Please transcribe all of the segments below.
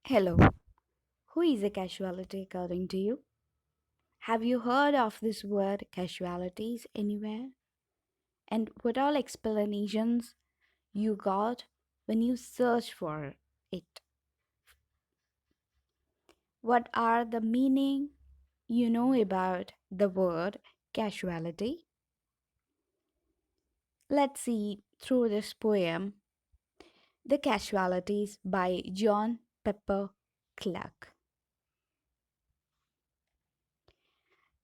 Hello. Who is a casualty according to you? Have you heard of this word casualties anywhere? And what all explanations you got when you search for it? What are the meaning you know about the word casualty? Let's see through this poem, The Casualties by John Pepper Clark.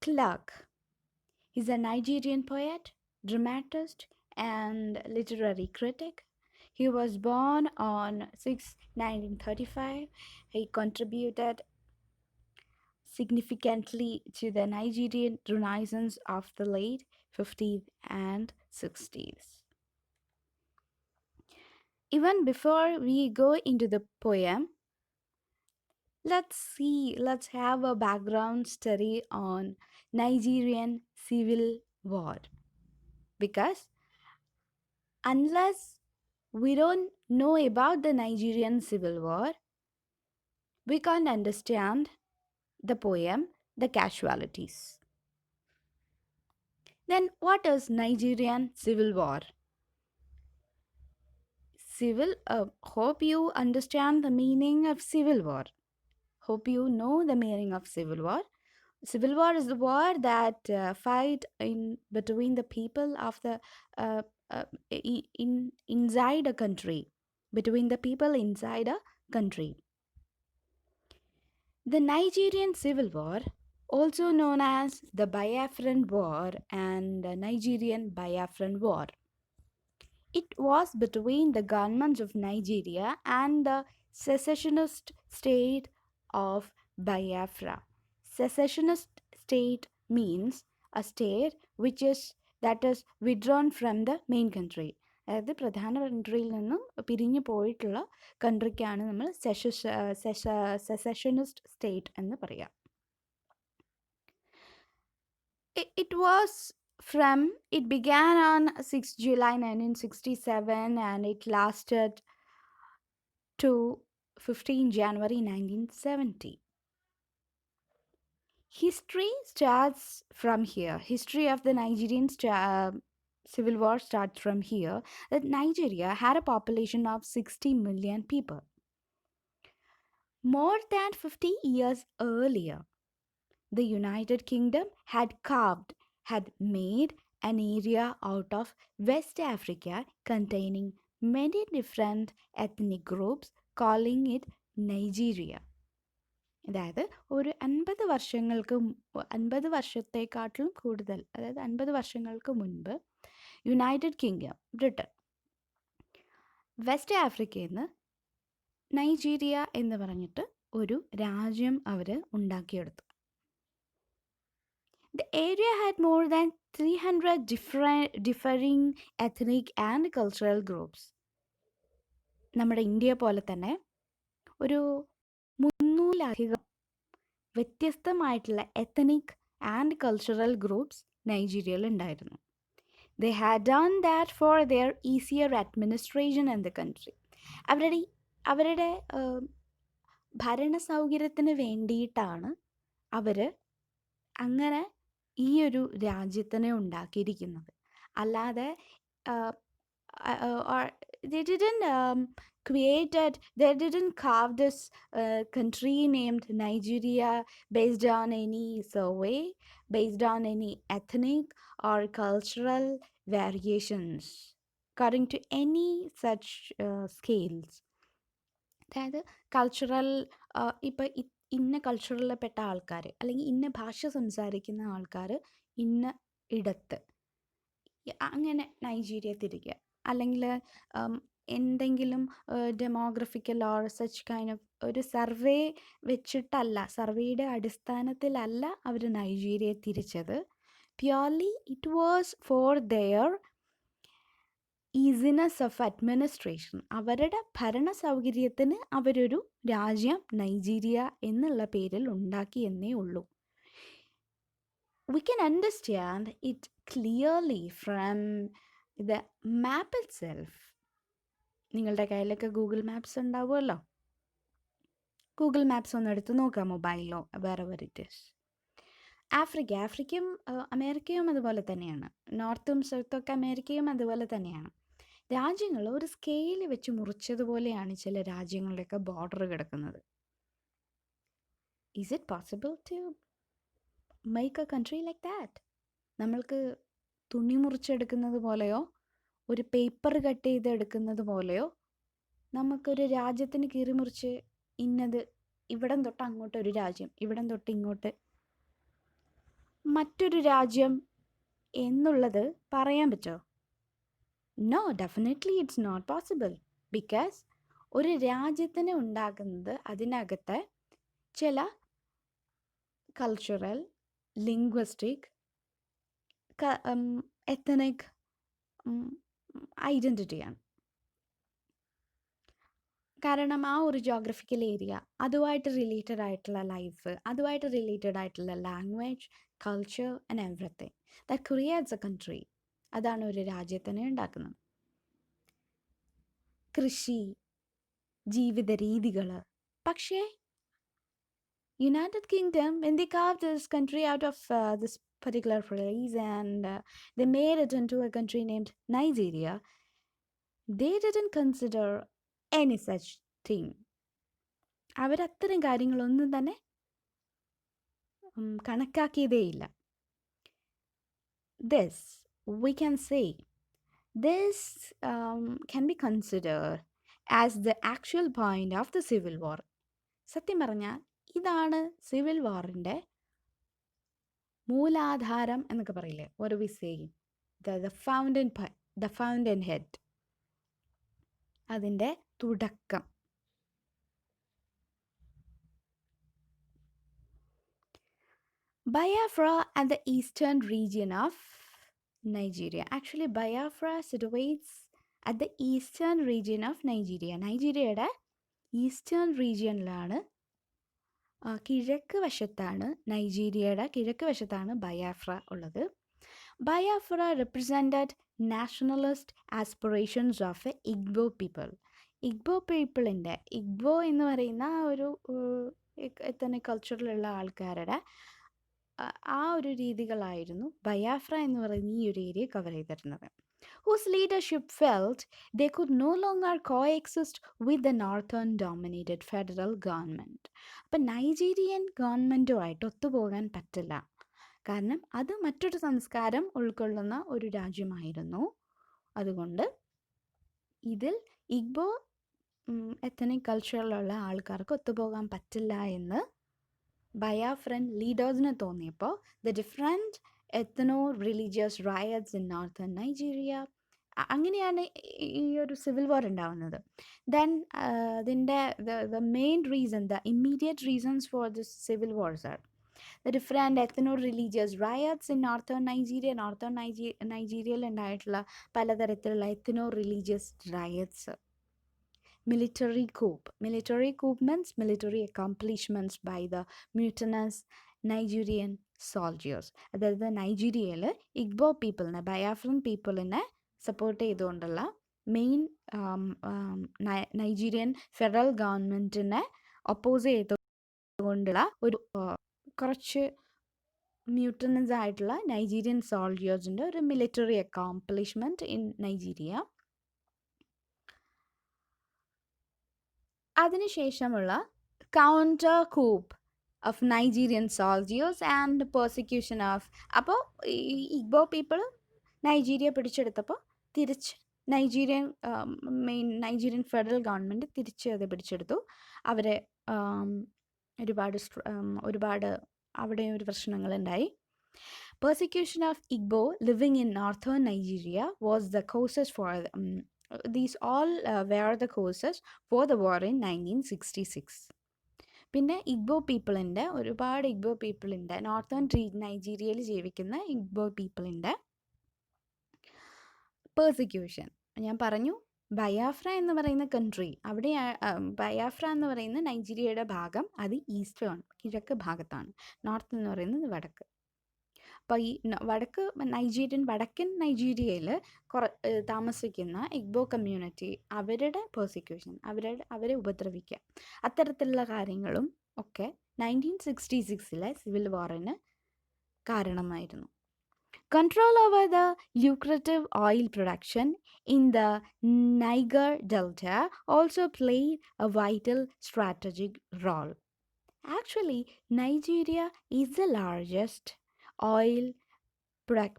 Clark is a Nigerian poet, dramatist, and literary critic. He was born on 6 1935. He contributed significantly to the Nigerian Renaissance of the late 50s and 60s. Even before we go into the poem, let's have a background study on Nigerian civil war, because unless we don't know about the Nigerian civil war, we can't understand the poem The Casualties. Then what is Nigerian civil war? Hope you understand the meaning of civil war. Hope you know the meaning of civil war. Civil war is the war that fight in between the people of the uh, inside a country, between the people inside a country. The Nigerian Civil War, also known as the Biafran War and the Nigerian Biafran War, it was between the governments of Nigeria and the secessionist state of Biafra. Secessionist state means a state that is withdrawn from the main country. അതായത് പ്രധാന കൺട്രിയിൽ നിന്നും പിരിഞ്ഞു പോയിട്ടുള്ള കൺട്രിക്കാണ് നമ്മൾ സെസഷനിസ്റ്റ് state എന്ന് പറയുക. It began on 6 July 1967 and it lasted to 15 January 1970. History starts from here. History of the Nigerian civil war starts from here, that Nigeria had a population of 60 million people. More than 50 years earlier, the United Kingdom had made an area out of West Africa containing many different ethnic groups, calling it Nigeria. അതായത് ഒരു 50 വർഷത്തെക്കാട്ടിലും കൂടുതൽ, അതായത് 50 വർഷങ്ങൾക്ക് മുൻപ് United kingdom, Britain, west ആഫ്രിക്കയിൽ നിന്ന് Nigeria എന്ന് പറഞ്ഞിട്ട് ഒരു രാജ്യം അവർ ഉണ്ടാക്കിയെടുത്തു. The area had more than 300 differing ethnic and cultural groups. നമ്മുടെ ഇന്ത്യ പോലെ തന്നെ ഒരു 300-ലധികം വ്യത്യസ്തമായിട്ടുള്ള എത്തനിക് ആൻഡ് കൾച്ചറൽ ഗ്രൂപ്പ്സ് നൈജീരിയയിൽ ഉണ്ടായിരുന്നു. They had done that for their easier administration in the country. അവരുടെ ഭരണ സൗകര്യത്തിന് വേണ്ടിയിട്ടാണ് അവർ അങ്ങനെ ഈ ഒരു രാജ്യത്തിനെ ഉണ്ടാക്കിയിരിക്കുന്നത്. അല്ലാതെ they didn't carve this country named Nigeria based on any survey, based on any ethnic or cultural variations, according to any such scales. അതായത് കൾച്ചറൽ, ഇപ്പം ഇന്ന കൾച്ചറിൽപ്പെട്ട ആൾക്കാർ അല്ലെങ്കിൽ ഇന്ന ഭാഷ സംസാരിക്കുന്ന ആൾക്കാർ ഇന്ന ഇടത്ത് അങ്ങനെ നൈജീരിയ തിരിക്കുക, അല്ലെങ്കിൽ എന്തെങ്കിലും ഡെമോഗ്രഫിക്കൽ ഓർ സച്ച് കൈൻഡ് ഓഫ് ഒരു സർവേ വെച്ചിട്ടല്ല, സർവേയുടെ അടിസ്ഥാനത്തിലല്ല അവർ നൈജീരിയയെ തിരിച്ചത്. Purely it was for their easiness of administration. അവരുടെ ഭരണ സൗകര്യത്തിന് അവരൊരു രാജ്യം നൈജീരിയ എന്നുള്ള പേരിൽ ഉണ്ടാക്കി എന്നേ ഉള്ളൂ. We can understand it clearly from the map itself. നിങ്ങളുടെ കയ്യിലൊക്കെ ഗൂഗിൾ മാപ്സ് ഉണ്ടാവുമല്ലോ. ഗൂഗിൾ മാപ്സ് ഒന്ന് എടുത്ത് നോക്കാം മൊബൈലിലോ വേറെ ഇറ്റ് ഈസ്. ആഫ്രിക്കയും അമേരിക്കയും അതുപോലെ തന്നെയാണ്. നോർത്തും സൗത്തൊക്കെ അമേരിക്കയും അതുപോലെ തന്നെയാണ്. രാജ്യങ്ങൾ ഒരു സ്കെയിൽ വെച്ച് മുറിച്ചതുപോലെയാണ് ചില രാജ്യങ്ങളുടെയൊക്കെ ബോർഡർ കിടക്കുന്നത്. Is it possible to make a country like that? നമ്മൾക്ക് തുണി മുറിച്ചെടുക്കുന്നത് പോലെയോ ഒരു പേപ്പർ കട്ട് ചെയ്തെടുക്കുന്നത് പോലെയോ നമുക്കൊരു രാജ്യത്തിന് കീറിമുറിച്ച് ഇന്നത് ഇവിടം തൊട്ട് അങ്ങോട്ട് ഒരു രാജ്യം, ഇവിടം തൊട്ട് ഇങ്ങോട്ട് മറ്റൊരു രാജ്യം എന്നുള്ളത് പറയാൻ പറ്റുമോ? No, definitely it's not possible. Because ഒരു രാജ്യത്തിന് ഉണ്ടാക്കുന്നത് അതിനകത്തെ ചില കൾച്ചറൽ, ലിംഗ്വിസ്റ്റിക്, എത്തനിക് ഐഡൻറ്റിറ്റിയാണ്. കാരണം ആ ഒരു ജോഗ്രഫിക്കൽ ഏരിയ, അതുമായിട്ട് റിലേറ്റഡ് ആയിട്ടുള്ള ലൈഫ്, അതുമായിട്ട് റിലേറ്റഡ് ആയിട്ടുള്ള language, culture and everything that creates A country. അതാണ് ഒരു രാജ്യത്തിനെ ഉണ്ടാക്കുന്നത്. കൃഷി, ജീവിത രീതികൾ. പക്ഷേ United Kingdom, when they carved this country out of this particular place and they made it into a country named Nigeria, they didn't consider any such thing. അവരത്തരം കാര്യങ്ങളൊന്നും തന്നെ കണക്കാക്കിയതേയില്ല. This, we can say, this can be considered as the actual point of the Civil War. സത്യം പറഞ്ഞാൽ ഇതാണ് civil വാറിൻ്റെ മൂലാധാരം എന്നൊക്കെ പറയില്ലേ, what we say, the fountain head, അതിൻ്റെ തുടക്കം. Biafra and the eastern region of Nigeria. Actually, Biafra situates at the eastern region of Nigeria. നൈജീരിയയുടെ eastern റീജിയനിലാണ്, കിഴക്ക് വശത്താണ്, നൈജീരിയയുടെ കിഴക്ക് വശത്താണ് ബയാഫ്ര ഉള്ളത്. Biafra represented nationalist aspirations of a Igbo people. Igbo പീപ്പിളിൻ്റെ, ഇഗ്ബോ എന്ന് പറയുന്ന ഒരു തന്നെ കൾച്ചറിലുള്ള ആൾക്കാരുടെ ആ ഒരു രീതികളായിരുന്നു ബയാഫ്ര എന്ന് പറയുന്ന ഈ ഒരു ഏരിയ കവർ ചെയ്തിരുന്നത്. whose leadership felt they could no longer coexist with the northern dominated federal government. അപ്പം നൈജീരിയൻ ഗവൺമെൻറ്റുമായിട്ട് ഒത്തുപോകാൻ പറ്റില്ല, കാരണം അത് മറ്റൊരു സംസ്കാരം ഉൾക്കൊള്ളുന്ന ഒരു രാജ്യമായിരുന്നു. അതുകൊണ്ട് ഇതിൽ ഇഗ്ബോ എത്തനിക് കൾച്ചറിലുള്ള ആൾക്കാർക്ക് ഒത്തുപോകാൻ പറ്റില്ല എന്ന് ബയാഫ്രൻ ലീഡേഴ്സിന് തോന്നിയപ്പോൾ the different ethno religious riots in northern Nigeria, അങ്ങനെയാണ് ഈ ഒരു സിവിൽ വാർ ഉണ്ടാവുന്നത്. ദെൻ അതിൻ്റെ the main reason, the immediate reasons for this civil wars are the different ethno religious riots in northern Nigeria. Northern നൈജീരിയയിൽ ഉണ്ടായിട്ടുള്ള പലതരത്തിലുള്ള ethno religious riots. Military coup means military accomplishments by the mutinous Nigerian soldiers. അതായത് നൈജീരിയയിൽ Igbo പീപ്പിളിനെ, Biafran പീപ്പിളിനെ support ചെയ്തുകൊണ്ടുള്ള main Nigerian federal ഗവൺമെൻറ്റിനെ oppose ചെയ്തുകൊണ്ടുള്ള ഒരു കുറച്ച് മ്യൂട്ടനസ് ആയിട്ടുള്ള നൈജീരിയൻ സോൾജിയേഴ്സിൻ്റെ ഒരു മിലിറ്ററി അക്കോംപ്ലിഷ്മെൻറ്റ് ഇൻ നൈജീരിയ. അതിനുശേഷമുള്ള counter coup of Nigerian soldiers and persecution of, അപ്പോൾ ഈ ഇഗ്ബോ പീപ്പിൾ നൈജീരിയ പിടിച്ചെടുത്തപ്പോൾ തിരിച്ച് നൈജീരിയൻ ഫെഡറൽ ഗവൺമെൻറ് തിരിച്ച് അത് പിടിച്ചെടുത്തു. അവരെ ഒരുപാട് അവിടെ ഒരു പ്രശ്നങ്ങളുണ്ടായി. Persecution of Igbo living in northern Nigeria was the causes for these all were the causes for the war in 1966. പിന്നെ ഒരുപാട് ഇഗ്ബോ പീപ്പിളിൻ്റെ, നോർത്തേൺ നൈജീരിയയിൽ ജീവിക്കുന്ന ഇഗ്ബോ പീപ്പിളിൻ്റെ പെർസിക്യൂഷൻ. ഞാൻ പറഞ്ഞു ബയാഫ്ര എന്ന് പറയുന്ന കൺട്രി, അവിടെ ബയാഫ്ര എന്ന് പറയുന്ന നൈജീരിയയുടെ ഭാഗം അത് ഈസ്റ്റ് ആണ്, കിഴക്ക് ഭാഗത്താണ്. നോർത്ത് എന്ന് പറയുന്നത് വടക്ക്. അപ്പോൾ ഈ വടക്കൻ നൈജീരിയയിൽ താമസിക്കുന്ന ഇഗ്ബോ കമ്മ്യൂണിറ്റി, അവരുടെ പെർസിക്യൂഷൻ, അവരെ ഉപദ്രവിക്കുക, അത്തരത്തിലുള്ള കാര്യങ്ങളും ഒക്കെ 1966 സിവിൽ വാറിന് കാരണമായിരുന്നു. Control over the lucrative oil production in the Niger Delta also played a vital strategic role. Actually, Nigeria is the largest oil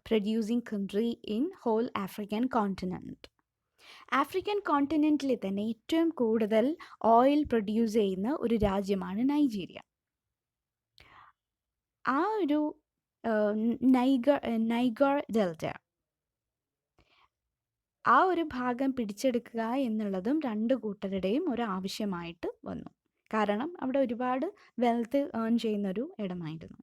producing country in whole African continent. African കോണ്ടിനെൻറ്റിൽ തന്നെ ഏറ്റവും കൂടുതൽ oil produce ചെയ്യുന്ന ഒരു രാജ്യമാണ് Nigeria. ആ ഒരു niger delta, ആ ഒരു ഭാഗം പിടിച്ചെടുക്കുക എന്നുള്ളതും രണ്ട് കൂട്ടരുടെയും ഒരു ആവശ്യമായിട്ട് വന്നു. കാരണം അവിടെ ഒരുപാട് വെൽത്ത് ഏൺ ചെയ്യുന്നൊരു ഇടമായിരുന്നു.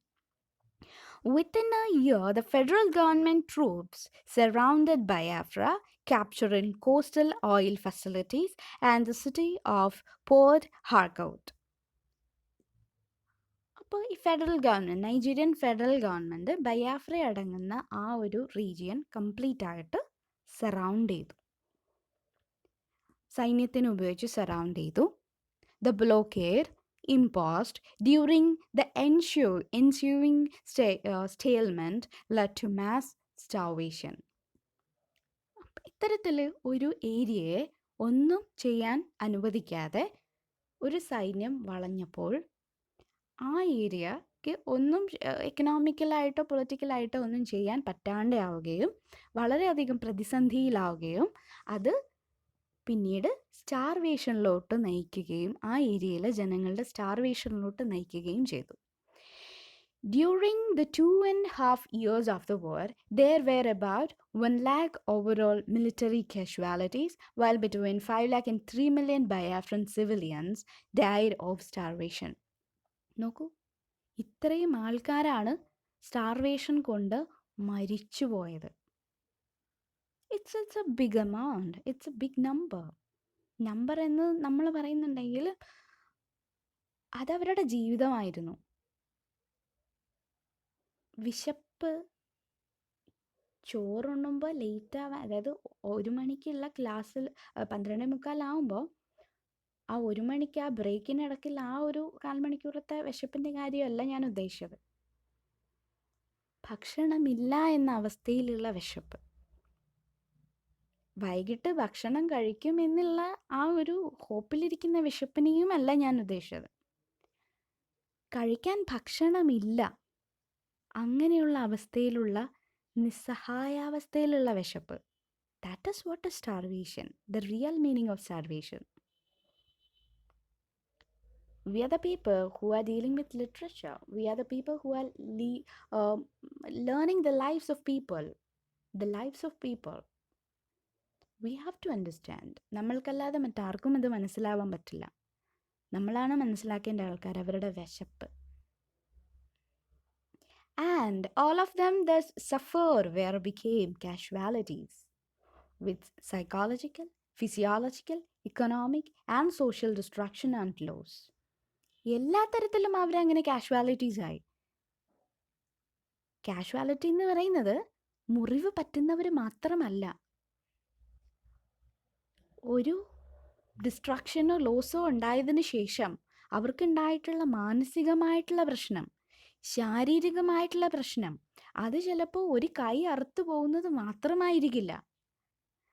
Within a year, the federal government troops surrounded Biafra, capturing coastal oil facilities and the city of Port Harcourt. അപ്പോൾ ഈ നൈജീരിയൻ ഫെഡറൽ ഗവൺമെൻറ് ബയാഫ്ര അടങ്ങുന്ന ആ ഒരു റീജിയൻ കംപ്ലീറ്റ് ആയിട്ട് സറൗണ്ട് ചെയ്തു, സൈന്യത്തിന് ഉപയോഗിച്ച് സറൗണ്ട് ചെയ്തു. The blockade imposed during the ensuing stalemate led to mass starvation. ഇത്തരത്തിൽ ഒരു ഏരിയയെ ഒന്നും ചെയ്യാൻ അനുവദിക്കാതെ ഒരു സൈന്യം വളഞ്ഞപ്പോൾ ആ ഏരിയക്ക് ഒന്നും എക്കണോമിക്കലായിട്ടോ പൊളിറ്റിക്കലായിട്ടോ ഒന്നും ചെയ്യാൻ പറ്റാണ്ടാവുകയും വളരെയധികം പ്രതിസന്ധിയിലാവുകയും അത് പിന്നീട് സ്റ്റാർവേഷനിലോട്ട് നയിക്കുകയും ആ ഏരിയയിലെ ജനങ്ങളുടെ സ്റ്റാർവേഷനിലോട്ട് നയിക്കുകയും ചെയ്തു. During the 2.5 years of the war, there were about 1 lakh overall military casualties, while between 5 lakh and 3 million Biafran civilians died of starvation. നോക്കൂ, ഇത്രയും ആൾക്കാരാണ് സ്റ്റാർവേഷൻ കൊണ്ട് മരിച്ചുപോയത്. It's a big amount. It's a big number. Number എന്ന് നമ്മൾ പറയുന്നുണ്ടെങ്കിൽ അതവരുടെ ജീവിതമായിരുന്നു. വിശപ്പ്, ചോറുണ്ണുമ്പോൾ ലേറ്റാവാൻ, അതായത് 1 മണിക്കുള്ള ക്ലാസ്സിൽ 12:45 ആ 1 മണിക്ക് ആ ബ്രേക്കിനിടയ്ക്കുള്ള ആ ഒരു 1/4 മണിക്കൂറത്തെ വിശപ്പിൻ്റെ കാര്യമല്ല ഞാൻ ഉദ്ദേശിച്ചത്. ഭക്ഷണമില്ല എന്ന അവസ്ഥയിലുള്ള വിശപ്പ്. വൈകിട്ട് ഭക്ഷണം കഴിക്കുമെന്നുള്ള ആ ഒരു ഹോപ്പിലിരിക്കുന്ന വിശപ്പിനെയും അല്ല ഞാൻ ഉദ്ദേശിച്ചത്. കഴിക്കാൻ ഭക്ഷണമില്ല, അങ്ങനെയുള്ള അവസ്ഥയിലുള്ള നിസ്സഹായാവസ്ഥയിലുള്ള വിശപ്പ്. That is what is starvation, the real meaning of starvation. We are the people who are dealing with literature. We are the people who are learning the lives of people. The lives of people. We have to understand. നമ്മൾക്കല്ലാതെ മറ്റാർക്കും ഇത് മനസ്സിലാവാൻ പറ്റില്ല. നമ്മളാണ് മനസ്സിലാക്കേണ്ട ആൾക്കാർ, അവരുടെ വിശപ്പ്. And all of them thus suffer where became casualties with psychological, physiological, economic and social destruction and loss. എല്ലാ തരത്തിലും അവരങ്ങനെ കാഷ്വാലിറ്റീസ് ആയി. കാഷ്വാലിറ്റി എന്ന് പറയുന്നത് മുറിവ് പറ്റുന്നവർ മാത്രമല്ല. ഒരു ഡിസ്ട്രക്ഷനോ ലോസോ ഉണ്ടായതിന് ശേഷം അവർക്കുണ്ടായിട്ടുള്ള മാനസികമായിട്ടുള്ള പ്രശ്നം, ശാരീരികമായിട്ടുള്ള പ്രശ്നം, അത് ചിലപ്പോൾ ഒരു കൈ അറുത്തു പോകുന്നത് മാത്രമായിരിക്കില്ല,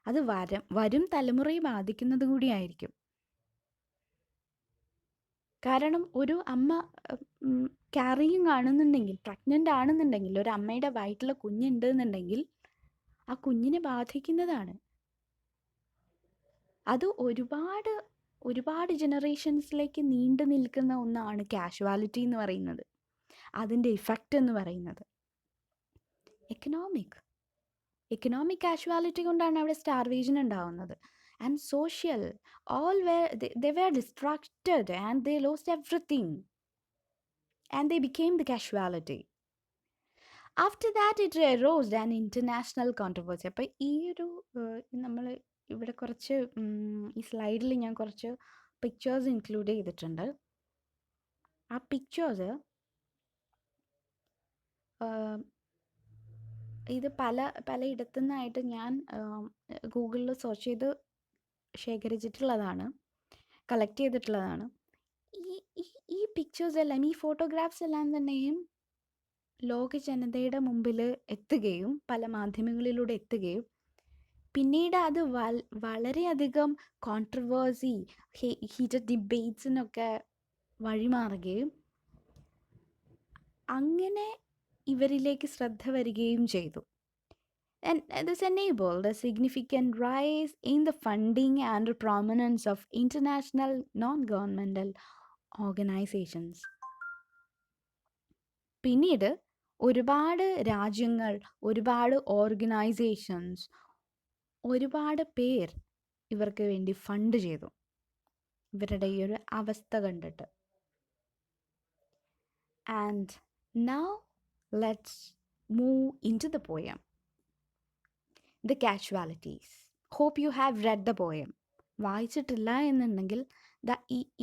അത് വരും തലമുറയെ ബാധിക്കുന്നത് കൂടിയായിരിക്കും. കാരണം ഒരു അമ്മ ക്യാരിയിങ് ആണെന്നുണ്ടെങ്കിൽ, പ്രഗ്നൻ്റ് ആണെന്നുണ്ടെങ്കിൽ, ഒരു അമ്മയുടെ വയറ്റിൽ കുഞ്ഞുണ്ട് എന്നുണ്ടെങ്കിൽ ആ കുഞ്ഞിനെ ബാധിക്കുന്നതാണ്. അത് ഒരുപാട് ജനറേഷൻസിലേക്ക് നീണ്ടു നിൽക്കുന്ന ഒന്നാണ് കാഷ്വാലിറ്റി എന്ന് പറയുന്നത്. അതിൻ്റെ ഇഫക്റ്റ് എന്ന് പറയുന്നത് എക്കണോമിക് കാഷ്വാലിറ്റി കൊണ്ടാണ് അവിടെ സ്റ്റാർവേഷൻ ഉണ്ടാവുന്നത്. And social, they were distracted and they lost everything and they became the casualty. After that it arose an international controversy. അപ്പോൾ ഈ ഒരു നമ്മൾ ഇവിടെ കുറച്ച് ഈ സ്ലൈഡിൽ ഞാൻ കുറച്ച് പിക്ചേഴ്സ് ഇൻക്ലൂഡ് ചെയ്തിട്ടുണ്ട്. ആ പിക്ചേഴ്സ് ഇത് പലയിടത്തു നിന്നായിട്ട് ഞാൻ ഗൂഗിളിൽ സെർച്ച് ചെയ്ത് ശേഖരിച്ചിട്ടുള്ളതാണ്, കളക്ട് ചെയ്തിട്ടുള്ളതാണ്. ഈ ഈ ഈ പിക്ചേഴ്സ് എല്ലാം, ഈ ഫോട്ടോഗ്രാഫ്സ് എല്ലാം തന്നെയും ലോക ജനതയുടെ മുമ്പിൽ എത്തുകയും പല മാധ്യമങ്ങളിലൂടെ എത്തുകയും പിന്നീട് അത് വളരെയധികം കോൺട്രവേഴ്സി, ഹീറ്റഡ് ഡിബേറ്റ്സിനൊക്കെ വഴിമാറുകയും അങ്ങനെ ഇവരിലേക്ക് ശ്രദ്ധ വരികയും ചെയ്തു. And this enabled a significant rise in the funding and prominence of international non-governmental organizations. പിന്നീട് ഒരുപാട് രാജ്യങ്ങൾ, ഒരുപാട് ഓർഗനൈസേഷൻസ്, ഒരുപാട് പേർ ഇവർക്ക് വേണ്ടി ഫണ്ട് ചെയ്തു, ഇവരുടെ ഈ ഒരു അവസ്ഥ കണ്ടിട്ട്. And now let's move into the poem The Casualties. Hope you have read the poem. വായിച്ചിട്ടില്ല എന്നുണ്ടെങ്കിൽ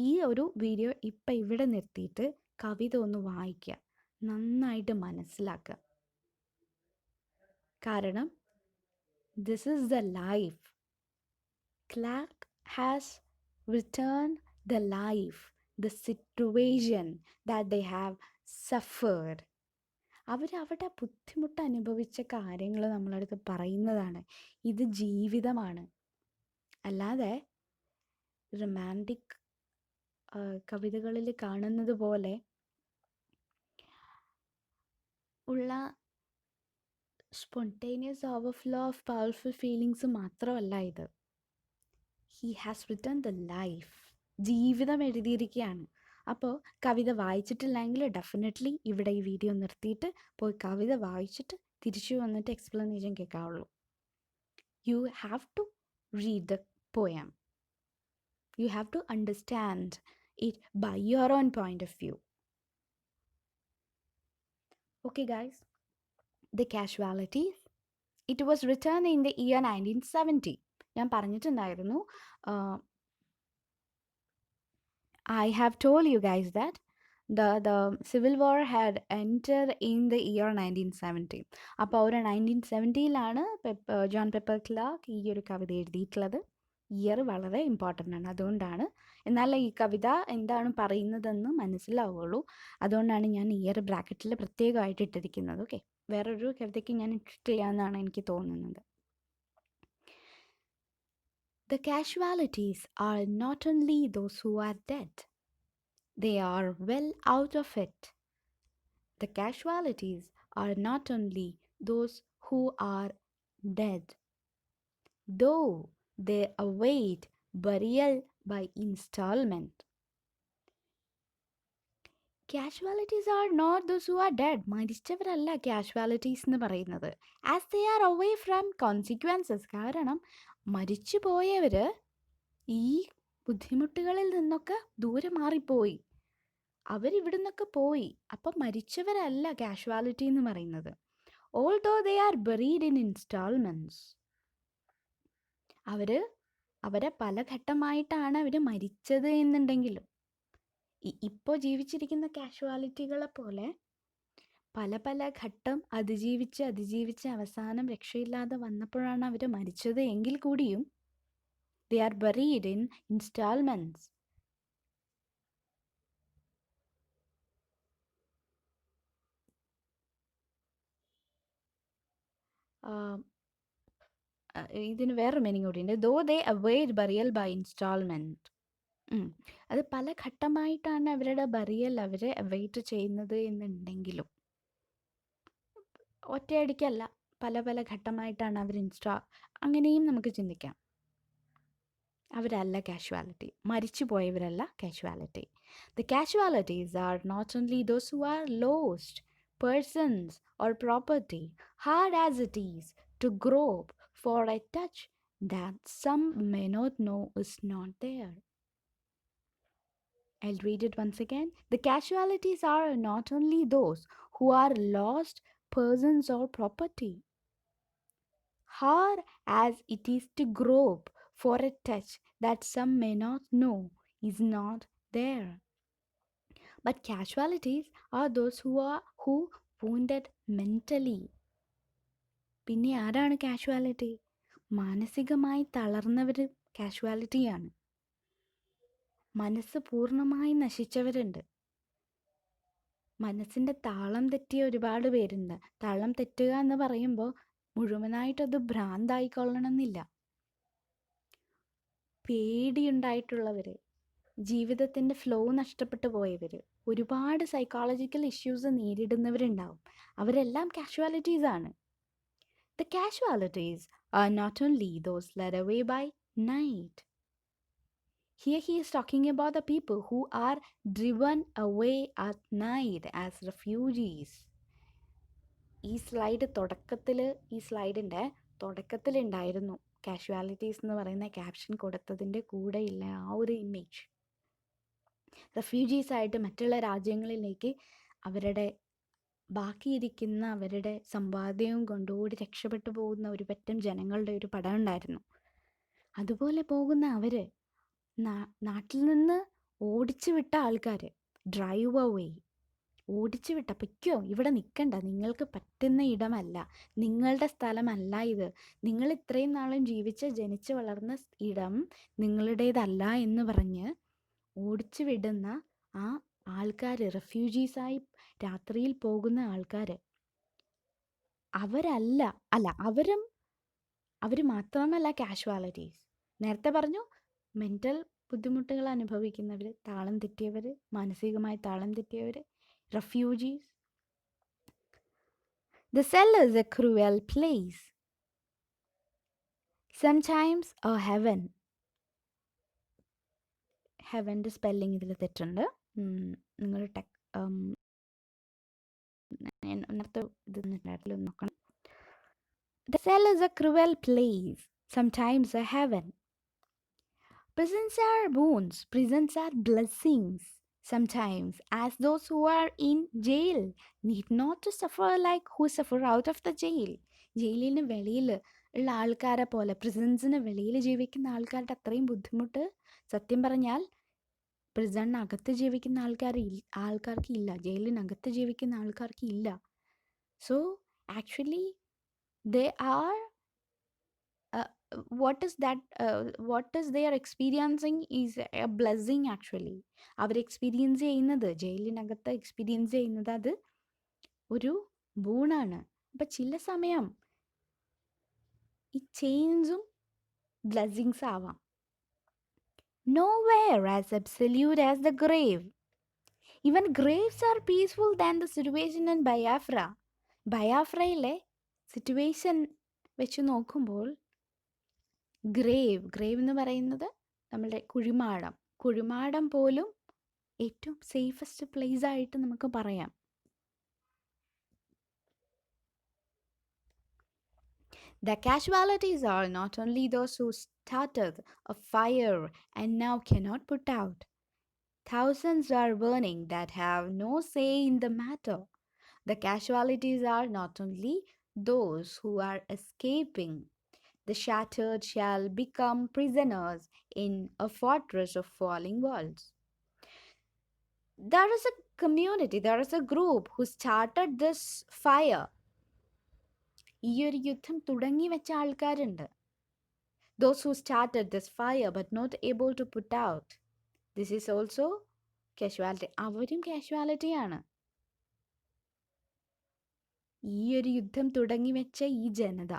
ഈ ഒരു വീഡിയോ ഇപ്പം ഇവിടെ നിർത്തിയിട്ട് കവിത ഒന്ന് വായിക്കുക, നന്നായിട്ട് മനസ്സിലാക്കുക. കാരണം this is the life. Clarke has return the life, the situation that they have suffered. അവരവിടെ ബുദ്ധിമുട്ട് അനുഭവിച്ച കാര്യങ്ങൾ നമ്മളടുത്ത് പറയുന്നതാണ്. ഇത് ജീവിതമാണ്. അല്ലാതെ റൊമാൻറ്റിക് കവിതകളിൽ കാണുന്നത് പോലെ ഉള്ള spontaneous overflow of powerful feelings മാത്രമല്ല ഇത്. He has return the life, ജീവിതം എഴുതിയിരിക്കുകയാണ്. അപ്പോൾ കവിത വായിച്ചിട്ടില്ലെങ്കിൽ ഡെഫിനറ്റ്ലി ഇവിടെ ഈ വീഡിയോ നിർത്തിയിട്ട് പോയി കവിത വായിച്ചിട്ട് തിരിച്ചു വന്നിട്ട് എക്സ്പ്ലനേഷൻ കേൾക്കാവുള്ളൂ. You have to read the poem. You have to understand it by your own point of view. Okay guys, The Casualties. It was written in the year 1970. ഞാൻ പറഞ്ഞിട്ടുണ്ടായിരുന്നു, I have told you guys that the Civil War had entered in the year 1970. അപ്പോൾ ഒരു 1970-ലാണ് John pepper clerk ഈ ഒരു കവിത എഴുതിയിട്ടുള്ളത്. Year വളരെ important ആണ്, അതുകൊണ്ടാണ്. എന്നാൽ ഈ കവിത എന്താണ് പറയുന്നതെന്ന് മനസ്സിലാവുള്ളൂ, അതുകൊണ്ടാണ് ഞാൻ ഇയർ ബ്രാക്കറ്റിൽ പ്രത്യേകമായിട്ട് ഇട്ടിരിക്കുന്നത്. ഓക്കെ, വേറൊരു കവിതയ്ക്ക് ഞാൻ ഇട്ടിട്ടില്ല എന്നാണ് എനിക്ക് തോന്നുന്നത്. The casualties are not only those who are dead, they are well out of it. The casualties are not only those who are dead, though they await burial by installment. Casualties are not those who are dead. മരിച്ചവരല്ല casualties എന്ന് പറയുന്നത്. As they are away from consequences. കാരണം മരിച്ചു പോയവർ ഈ ബുദ്ധിമുട്ടുകളിൽ നിന്നൊക്കെ ദൂരെ മാറിപ്പോയി, അവരിവിടുന്നൊക്കെ പോയി. അപ്പം മരിച്ചവരല്ല കാഷ്വാലിറ്റി എന്ന് പറയുന്നത്. Although they are buried in instalments. അവരെ പല ഘട്ടമായിട്ടാണ് അവർ മരിച്ചത് എന്നുണ്ടെങ്കിലും ഇപ്പോൾ ജീവിച്ചിരിക്കുന്ന കാഷ്വാലിറ്റികളെ പോലെ പല പല ഘട്ടം അതിജീവിച്ച് അവസാനം രക്ഷയില്ലാതെ വന്നപ്പോഴാണ് അവർ മരിച്ചത് എങ്കിൽ കൂടിയും they are buried in installments. ഇതിന് വേറെ മീനിങ് കൂടിയുണ്ട്. ദോ ദേ അവൈഡ് ബറിയൽ ബൈ ഇൻസ്റ്റാൾമെൻറ്റ്. അത് പല ഘട്ടമായിട്ടാണ് അവരുടെ ബറിയൽ അവരെ അവൈറ്റ് ചെയ്യുന്നത് എന്നുണ്ടെങ്കിലും ഒറ്റയടിക്കല്ല, പല പല ഘട്ടമായിട്ടാണ് അവർ അങ്ങനെയും നമുക്ക് ചിന്തിക്കാം. അവരല്ല കാഷ്വാലിറ്റി, മരിച്ചു പോയവരല്ല casualty. The casualties are not only those who are lost persons or property, hard as it is to grope for a touch that some may not know is not there. I'll read it once again. The casualties are not only those who are lost persons or property, hard as it is to grope for a touch that some may not know is not there. But casualties are those who wounded mentally. പിന്നെ ആരാണ് casualty? മാനസികമായി തളർന്നവർ കാഷ്വാലിറ്റിയാണ്. മനസ്സ് പൂർണ്ണമായി നശിച്ചവരുണ്ട്. മനസ്സിൻ്റെ താളം തെറ്റിയ ഒരുപാട് പേരുണ്ട്. താളം തെറ്റുക എന്ന് പറയുമ്പോൾ മുഴുവനായിട്ടത് ഭ്രാന്തായിക്കൊള്ളണമെന്നില്ല. പേടിയുണ്ടായിട്ടുള്ളവർ, ജീവിതത്തിൻ്റെ ഫ്ലോ നഷ്ടപ്പെട്ടു പോയവർ, ഒരുപാട് സൈക്കോളജിക്കൽ ഇഷ്യൂസ് നേരിടുന്നവരുണ്ടാവും. അവരെല്ലാം കാഷ്വാലിറ്റീസ് ആണ്. The casualties are not only those led away by night. Here he is talking about the people who are driven away at night as refugees. ഈ സ്ലൈഡിൻ്റെ തുടക്കത്തിലുണ്ടായിരുന്നു കാഷ്വാലിറ്റീസ് എന്ന് പറയുന്ന ക്യാപ്ഷൻ കൊടുത്തതിൻ്റെ കൂടെയുള്ള ആ ഒരു ഇമേജ്. റെഫ്യൂജീസ് ആയിട്ട് മറ്റുള്ള രാജ്യങ്ങളിലേക്ക് അവരുടെ ബാക്കിയിരിക്കുന്ന അവരുടെ സമ്പാദ്യവും കൊണ്ടുകൂടി രക്ഷപ്പെട്ടു പോകുന്ന ഒരു പറ്റം ജനങ്ങളുടെ ഒരു പടം ഉണ്ടായിരുന്നു. അതുപോലെ പോകുന്ന അവർ, നാട്ടിൽ നിന്ന് ഓടിച്ചു വിട്ട ആൾക്കാർ, ഡ്രൈവ് അവേ, ഓടിച്ചു വിട്ട, പൊയ്ക്കോ, ഇവിടെ നിൽക്കണ്ട, നിങ്ങൾക്ക് പറ്റുന്ന ഇടമല്ല, നിങ്ങളുടെ സ്ഥലമല്ല ഇത്, നിങ്ങൾ ഇത്രയും നാളും ജനിച്ച് വളർന്ന ഇടം നിങ്ങളുടേതല്ല എന്ന് പറഞ്ഞ് ഓടിച്ചു വിടുന്ന ആ ആൾക്കാർ, റെഫ്യൂജീസായി രാത്രിയിൽ പോകുന്ന ആൾക്കാർ, അവർ മാത്രമല്ല കാഷ്വാലിറ്റീസ്. നേരത്തെ പറഞ്ഞു, മെൻ്റൽ ബുദ്ധിമുട്ടുകൾ അനുഭവിക്കുന്നവർ, താളം തെറ്റിയവർ, മാനസികമായി താളം തെറ്റിയവർ, refugees. The cell is a cruel place. Sometimes a heaven. ഹെവൻ്റെ സ്പെല്ലിംഗ് ഇതിൽ തെറ്റുണ്ട്. നിങ്ങൾ നേരത്തെ ഇത് നോക്കണം. The cell is a cruel place. Sometimes a heaven. Prisons are boons. Prisons are blessings. Sometimes, as those who are in jail need not to suffer like who suffer out of the jail. ജയിലിന് വെളിയിൽ ഉള്ള ആൾക്കാരെ പോലെ, പ്രിസൺസിന് വെളിയിൽ ജീവിക്കുന്ന ആൾക്കാരുടെ അത്രയും ബുദ്ധിമുട്ട് സത്യം പറഞ്ഞാൽ പ്രിസണിനകത്ത് ജീവിക്കുന്ന ആൾക്കാർക്ക് ഇല്ല, ജയിലിനകത്ത് ജീവിക്കുന്ന ആൾക്കാർക്ക് ഇല്ല. So actually they are what is they are experiencing is a blessing actually. അവർ എക്സ്പീരിയൻസ് ചെയ്യുന്നത്, ജയിലിനകത്ത് എക്സ്പീരിയൻസ് ചെയ്യുന്നത്, അത് ഒരു ബൂണാണ്. അപ്പം ചില സമയം ഈ ചെയിൻസും ബ്ലെസ്സിങ്സ് ആവാം. Nowhere as absolute as the grave. Even graves are peaceful than the situation in Biafra. ബയാഫ്രയിലെ സിറ്റുവേഷൻ വെച്ച് നോക്കുമ്പോൾ ഗ്രേവ് എന്ന് പറയുന്നത് നമ്മളുടെ കുഴിമാടം പോലും ഏറ്റവും സേഫസ്റ്റ് പ്ലേസ് ആയിട്ട് നമുക്ക് പറയാം. The casualties are not only those who started a fire and now cannot put out. Thousands are burning that have no say in the matter. The casualties are not only those who are escaping. The shattered shall become prisoners in a fortress of falling walls. There is a community, there is a group who started this fire. ഈ ഒരു യുദ്ധം തുടങ്ങി വെച്ച ആൾക്കാരുണ്ട്. Those who started this fire but not able to put out. This is also casualty. അവരും കാഷ്വാലിറ്റിയാണ്. ഈ ഒരു യുദ്ധം തുടങ്ങി വെച്ച ഈ ജനത,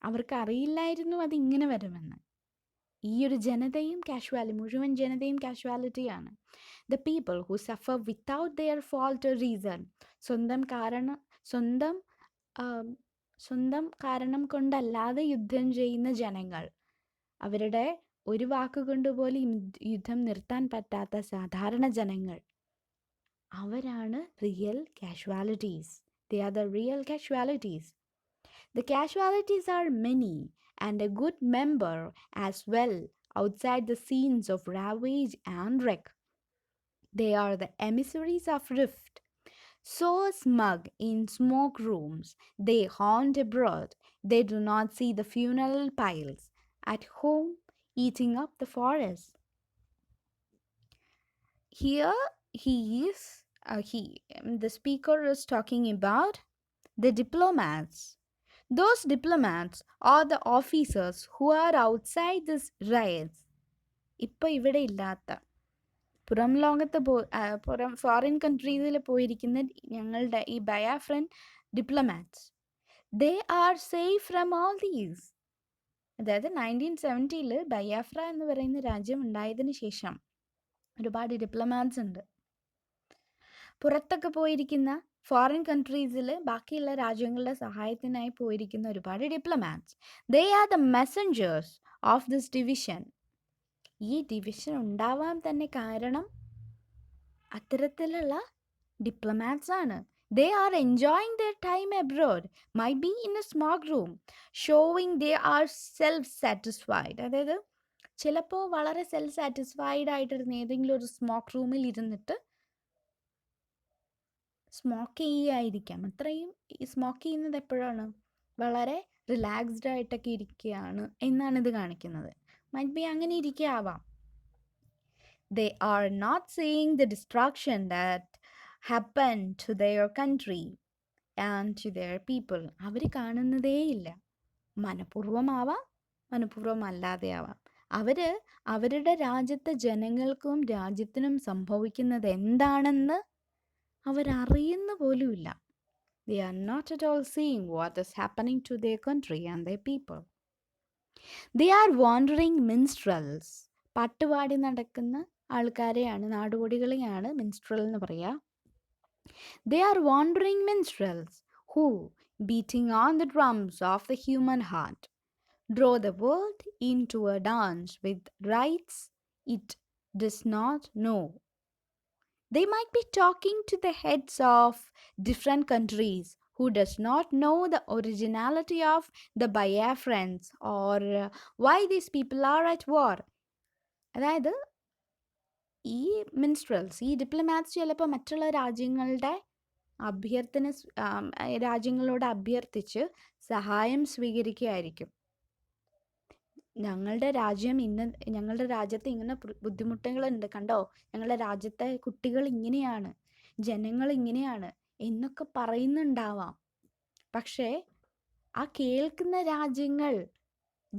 അവർക്കറിയില്ലായിരുന്നു അതിങ്ങനെ വരുമെന്ന്. ഈ ഒരു ജനതയും മുഴുവൻ ജനതയും കാഷ്വാലിറ്റിയാണ്. The people who suffer without their fault or reason. സ്വന്തം കാരണം കൊണ്ടല്ലാതെ യുദ്ധം ചെയ്യുന്ന ജനങ്ങൾ, അവരുടെ ഒരു വാക്കുകൊണ്ട് പോലും യുദ്ധം നിർത്താൻ പറ്റാത്ത സാധാരണ ജനങ്ങൾ, അവരാണ് real casualties. They are the real casualties. The casualties are many and a good number as well outside the scenes of ravage and wreck. They are the emissaries of rift. So smug in smoke rooms, they haunt abroad. They do not see the funeral piles. At home, eating up the forest. Here the speaker is talking about the diplomats. Those diplomats or the officers who are outside this riots, ഇപ്പോൾ ഇവിടെ ഇല്ലാത്ത പുറം ലോകത്ത് പുറം foreign കൺട്രീസിൽ പോയിരിക്കുന്ന ഞങ്ങളുടെ ഈ Biafran diplomats, they are safe from all these. അതായത് 1970 ബയാഫ്ര എന്ന് പറയുന്ന രാജ്യം ഉണ്ടായതിനു ശേഷം ഒരുപാട് ഡിപ്ലോമാറ്റ്സ് ഉണ്ട്. പുറത്തൊക്കെ പോയിരിക്കുന്ന ഫോറിൻ കൺട്രീസിൽ ബാക്കിയുള്ള രാജ്യങ്ങളുടെ സഹായത്തിനായി പോയിരിക്കുന്ന ഒരുപാട് diplomats, they are the messengers of this division. ഈ ഡിവിഷൻ ഉണ്ടാവാൻ തന്നെ കാരണം അത്തരത്തിലുള്ള ഡിപ്ലോമാറ്റ്സ് ആണ്. They are enjoying their time abroad, might be in a small room, showing they are self-satisfied. അതായത് ചിലപ്പോൾ വളരെ സെൽഫ് സാറ്റിസ്ഫൈഡ് ആയിട്ടിരുന്ന ഏതെങ്കിലും ഒരു സ്മോക്ക് റൂമിൽ ഇരുന്നിട്ട് സ്മോക്ക് ചെയ്യായിരിക്കാം. അത്രയും സ്മോക്ക് ചെയ്യുന്നത് എപ്പോഴാണ്? വളരെ റിലാക്സ്ഡ് ആയിട്ടൊക്കെ ഇരിക്കുകയാണ് എന്നാണ് ഇത് കാണിക്കുന്നത്. മൈറ്റ് ബി അങ്ങനെ ഇരിക്കാവാം. They are not seeing the destruction that happened to their country and to their people. അവർ കാണുന്നതേയില്ല. മനഃപൂർവ്വമാവാം, മനഃപൂർവ്വമല്ലാതെയാവാം. അവർ അവരുടെ രാജ്യത്തെ ജനങ്ങൾക്കും രാജ്യത്തിനും സംഭവിക്കുന്നത് എന്താണെന്ന് അവരറിയുന്ന പോലുമില്ല. They are not at all seeing what is happening to their country and their people. They are wandering minstrels. പാട്ടുപാടി നടക്കുന്ന ആൾക്കാരെയാണ്, നാടോടികളെയാണ് മിൻസ്ട്രൽ എന്ന് പറയുക. They are wandering minstrels who, beating on the drums of the human heart, draw the world into a dance with rites it does not know. They might be talking to the heads of different countries who does not know the originality of the Biafrans or why these people are at war. അതായത് ഈ മിൻസ്ട്രൽസ്, ഈ diplomats ചിലപ്പോൾ മറ്റുള്ള രാജ്യങ്ങളോട് അഭ്യർത്ഥിച്ച് സഹായം സ്വീകരിക്കുകയായിരിക്കും. ഞങ്ങളുടെ രാജ്യത്ത് ഇങ്ങനെ ബുദ്ധിമുട്ടുകളുണ്ട്, കണ്ടോ, ഞങ്ങളുടെ രാജ്യത്തെ കുട്ടികൾ ഇങ്ങനെയാണ്, ജനങ്ങൾ ഇങ്ങനെയാണ് എന്നൊക്കെ പറയുന്നുണ്ടാവാം. പക്ഷേ ആ കേൾക്കുന്ന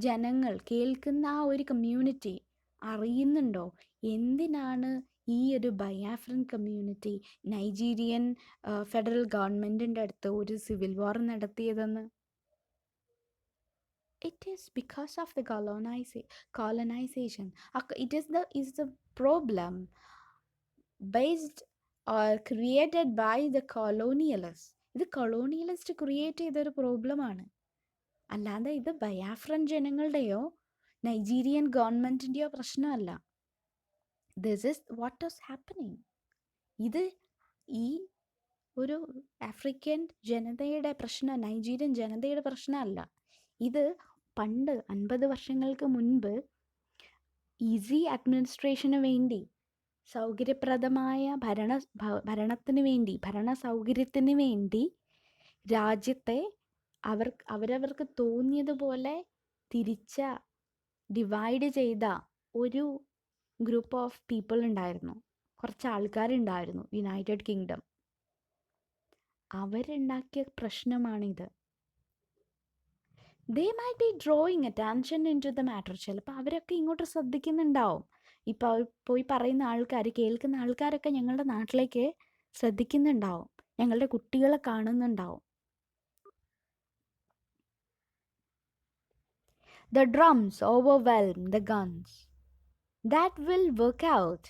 ജനങ്ങൾ കേൾക്കുന്ന ആ ഒരു കമ്മ്യൂണിറ്റി അറിയുന്നുണ്ടോ എന്തിനാണ് ഈ ഒരു ബയാഫ്രൻ കമ്മ്യൂണിറ്റി നൈജീരിയൻ ഫെഡറൽ ഗവൺമെൻറ്റിൻ്റെ അടുത്ത് ഒരു സിവിൽ വാർ നടത്തിയതെന്ന്? It is because of the colonization. It is the problem based or created by the colonialists. ഇത് കൊളോണിയലിസ്റ്റ് ക്രിയേറ്റ് ചെയ്തൊരു പ്രോബ്ലമാണ്. അല്ലാതെ ഇത് ബയാഫ്രൻ ജനങ്ങളുടെയോ നൈജീരിയൻ ഗവൺമെൻറ്റിൻ്റെയോ പ്രശ്നമല്ല. This is what is happening. ഇത് ഈ ഒരു ആഫ്രിക്കൻ ജനതയുടെ പ്രശ്നം, നൈജീരിയൻ ജനതയുടെ പ്രശ്നമല്ല. ഇത് പണ്ട് 50 വർഷങ്ങൾക്ക് മുൻപ് ഈസി അഡ്മിനിസ്ട്രേഷന് വേണ്ടി, സൗകര്യപ്രദമായ ഭരണത്തിന് വേണ്ടി, ഭരണ സൗകര്യത്തിന് വേണ്ടി രാജ്യത്തെ അവരവർക്ക് തോന്നിയതുപോലെ ഡിവൈഡ് ചെയ്ത ഒരു ഗ്രൂപ്പ് ഓഫ് പീപ്പിൾ ഉണ്ടായിരുന്നു, കുറച്ച് ആൾക്കാരുണ്ടായിരുന്നു യുണൈറ്റഡ് കിങ്ഡം. അവരുണ്ടാക്കിയ പ്രശ്നമാണിത്. They might be drawing attention into the matter. ചിലപ്പോൾ അവരൊക്കെ ഇങ്ങോട്ട് ശ്രദ്ധിക്കുന്നുണ്ടാവും. ഇപ്പോൾ പോയി പറയുന്ന ആൾക്കാർ, കേൾക്കുന്ന ആൾക്കാരൊക്കെ ഞങ്ങളുടെ നാട്ടിലേക്ക് ശ്രദ്ധിക്കുന്നുണ്ടാവും, ഞങ്ങളുടെ കുട്ടികളെ കാണുന്നുണ്ടാവും. The drums overwhelm the guns. That will work out.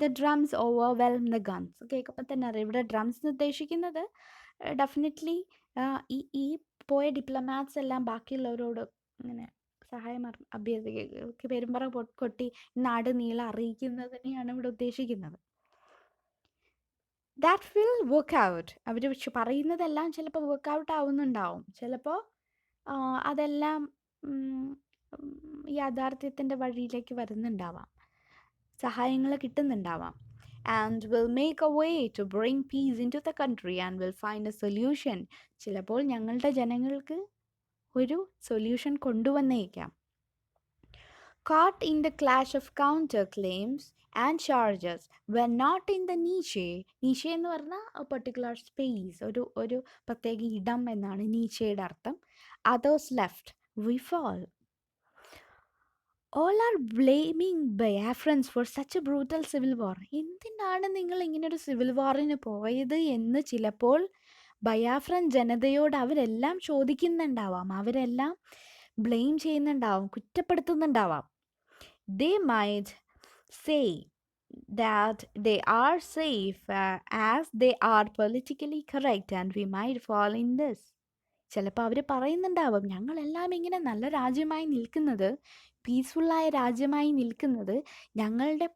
The drums overwhelm the guns. കേൾക്കുമ്പോൾ തന്നെ അറിയാം ഇവിടെ ഡ്രംസ് ഉദ്ദേശിക്കുന്നത് ഡെഫിനറ്റ്ലി ഈ പോയ ഡിപ്ലോമാറ്റ്സ് എല്ലാം ബാക്കിയുള്ളവരോട് ഇങ്ങനെ സഹായം അഭ്യർത്ഥിക്കുക, പെരുമ്പറ കൊട്ടി നാട് നീളെ അറിയിക്കുന്നതിനെയാണ് ഇവിടെ ഉദ്ദേശിക്കുന്നത്. That will work out. അവർ പറയുന്നതെല്ലാം ചിലപ്പോൾ വർക്ക് ഔട്ട് ആവുന്നുണ്ടാവും, ചിലപ്പോൾ അതെല്ലാം യാഥാർത്ഥ്യത്തിൻ്റെ വഴിയിലേക്ക് വരുന്നുണ്ടാവാം, സഹായങ്ങൾ കിട്ടുന്നുണ്ടാവാം. And will make a way to bring peace into the country and will find a solution. ചിലപ്പോൾ ഞങ്ങളുടെ ജനങ്ങൾക്ക് ഒരു solution കൊണ്ടുവന്നേക്കാം. caught in the clash of counterclaims and charges were not in the niche എന്ന് പറഞ്ഞാൽ a particular space, ഒരു പ്രത്യേക ഇടം എന്നാണ് നീച്ചയുടെ അർത്ഥം. others left, we fall. All are blaming Biafrans for such a brutal civil war. എന്തിനാണ് നിങ്ങൾ ഇങ്ങനെ ഒരു സിവിൽ വാറിന് പോയത് എന്ന് ചിലപ്പോൾ ബയാഫ്രൻ ജനതയോട് അവരെല്ലാം ചോദിക്കുന്നുണ്ടാവാം, അവരെല്ലാം blame ചെയ്യുന്നുണ്ടാവാം, കുറ്റപ്പെടുത്തുന്നുണ്ടാവാം. They might say that they are safe as they are politically correct and we might fall in this. ചിലപ്പോൾ അവർ പറയുന്നുണ്ടാവും, ഞങ്ങളെല്ലാം ഇങ്ങനെ നല്ല രാജ്യമായി നിൽക്കുന്നത്, പീസ്ഫുള്ളായ രാജ്യമായി നിൽക്കുന്നത് ഞങ്ങളുടെ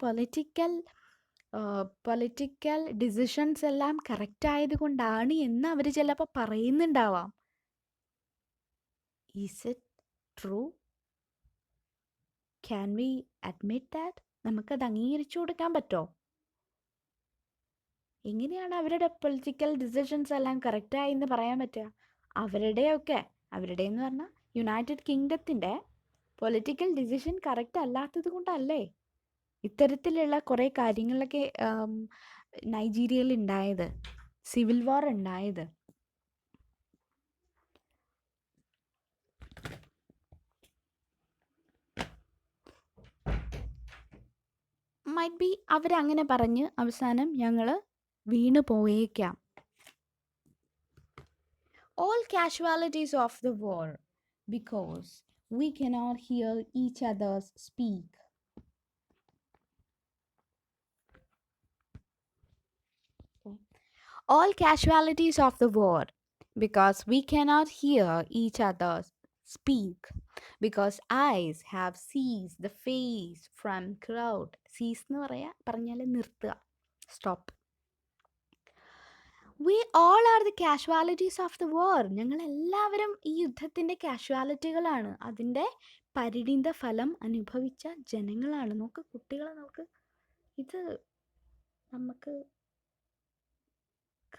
പൊളിറ്റിക്കൽ ഡിസിഷൻസ് എല്ലാം കറക്റ്റ് ആയതുകൊണ്ടാണ് എന്ന് അവർ ചിലപ്പോൾ പറയുന്നുണ്ടാവാം. Is it true? Can we admit that? നമുക്കത് അംഗീകരിച്ചു കൊടുക്കാൻ പറ്റുമോ? എങ്ങനെയാണ് അവരുടെ പൊളിറ്റിക്കൽ ഡിസിഷൻസ് എല്ലാം കറക്റ്റായി എന്ന് പറയാൻ പറ്റുക? അവരുടെ എന്ന് പറഞ്ഞാൽ യുണൈറ്റഡ് കിങ്ഡത്തിൻ്റെ പൊളിറ്റിക്കൽ ഡിസിഷൻ കറക്റ്റ് അല്ലാത്തത് കൊണ്ടല്ലേ ഇത്തരത്തിലുള്ള കുറേ കാര്യങ്ങളൊക്കെ നൈജീരിയയിൽ ഉണ്ടായത്, സിവിൽ വാർ ഉണ്ടായത്. മൈറ്റ് ബി അവരങ്ങനെ പറഞ്ഞ് അവസാനം ഞങ്ങൾ വീണു പോയേക്കാം. All casualties of the war because we cannot hear each other speak. Okay. All casualties of the war because we cannot hear each other speak, because eyes have seized the face from crowd. Seize എന്ന് പറഞ്ഞാൽ നിർത്തുക, stop. We all are the casualties of the war. ഞങ്ങൾ എല്ലാവരും ഈ യുദ്ധത്തിൻ്റെ കാഷ്വാലിറ്റികളാണ്, അതിൻ്റെ പരിണിത ഫലം അനുഭവിച്ച ജനങ്ങളാണ്. നോക്ക് കുട്ടികളെ നോക്ക്, ഇത് നമുക്ക്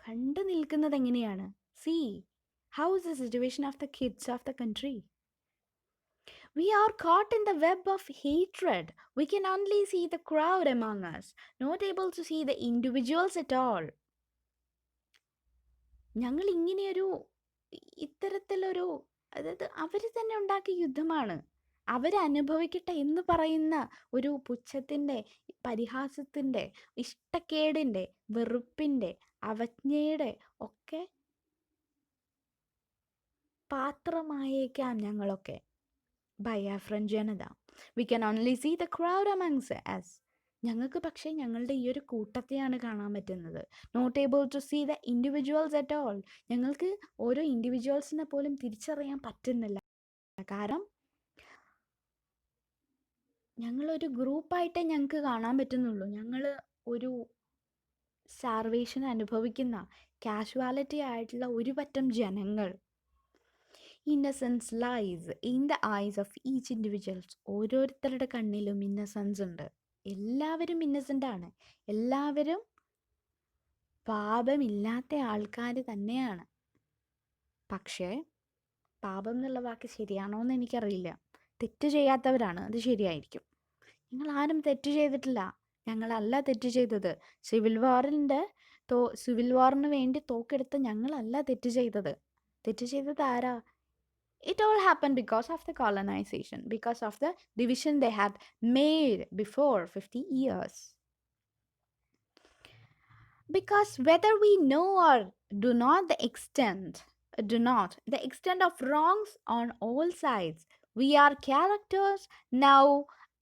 കണ്ടു നിൽക്കുന്നത് എങ്ങനെയാണ്? See, how is the situation of the kids of the country? We are caught in the web of hatred. We can only see the crowd among us, not able to see the individuals at all. ഞങ്ങൾ ഇങ്ങനെയൊരു ഇത്തരത്തിലൊരു, അതായത് അവർ തന്നെ ഉണ്ടാക്കിയ യുദ്ധമാണ്, അവരനുഭവിക്കട്ടെ എന്ന് പറയുന്ന ഒരു പുച്ഛത്തിൻ്റെ, പരിഹാസത്തിൻ്റെ, ഇഷ്ടക്കേടിൻ്റെ, വെറുപ്പിൻ്റെ, അവജ്ഞയുടെ ഒക്കെ പാത്രമായേക്കാം ഞങ്ങളൊക്കെ, ബയാഫ്രൻ ജനത. We can only see the crowd amongst us. ഞങ്ങൾക്ക് പക്ഷേ ഞങ്ങളുടെ ഈ ഒരു കൂട്ടത്തെയാണ് കാണാൻ പറ്റുന്നത്. Not able to see the individuals at all. ഞങ്ങൾക്ക് ഓരോ ഇൻഡിവിജ്വൽസിനെ പോലും തിരിച്ചറിയാൻ പറ്റുന്നില്ല. കാരണം ഞങ്ങളൊരു ഗ്രൂപ്പായിട്ടേ ഞങ്ങൾക്ക് കാണാൻ പറ്റുന്നുള്ളൂ. ഞങ്ങൾ ഒരു സാർവേഷൻ അനുഭവിക്കുന്ന കാഷ്വാലിറ്റി ആയിട്ടുള്ള ഒരു പറ്റം ജനങ്ങൾ. Innocence lies in the eyes of each individuals. ഓരോരുത്തരുടെ കണ്ണിലും ഇന്നസെൻസ് ഉണ്ട്. എല്ലാവരും ഇന്നസെൻ്റ് ആണ്, എല്ലാവരും പാപമില്ലാത്ത ആൾക്കാർ തന്നെയാണ്. പക്ഷേ പാപം എന്നുള്ള വാക്ക് ശരിയാണോ എന്ന് എനിക്കറിയില്ല. തെറ്റ് ചെയ്യാത്തവരാണ്, അത് ശരിയായിരിക്കും. ഞങ്ങൾ ആരും തെറ്റ് ചെയ്തിട്ടില്ല, ഞങ്ങളല്ല തെറ്റ് ചെയ്തത്. സിവിൽ വാറിന് വേണ്ടി തോക്കെടുത്ത് ഞങ്ങളല്ല തെറ്റ് ചെയ്തത്. തെറ്റ് ചെയ്തത് ആരാ? It all happened because of the colonization, because of the division they had made before 50 years. Because whether we know or do not the extent of wrongs on all sides, we are characters now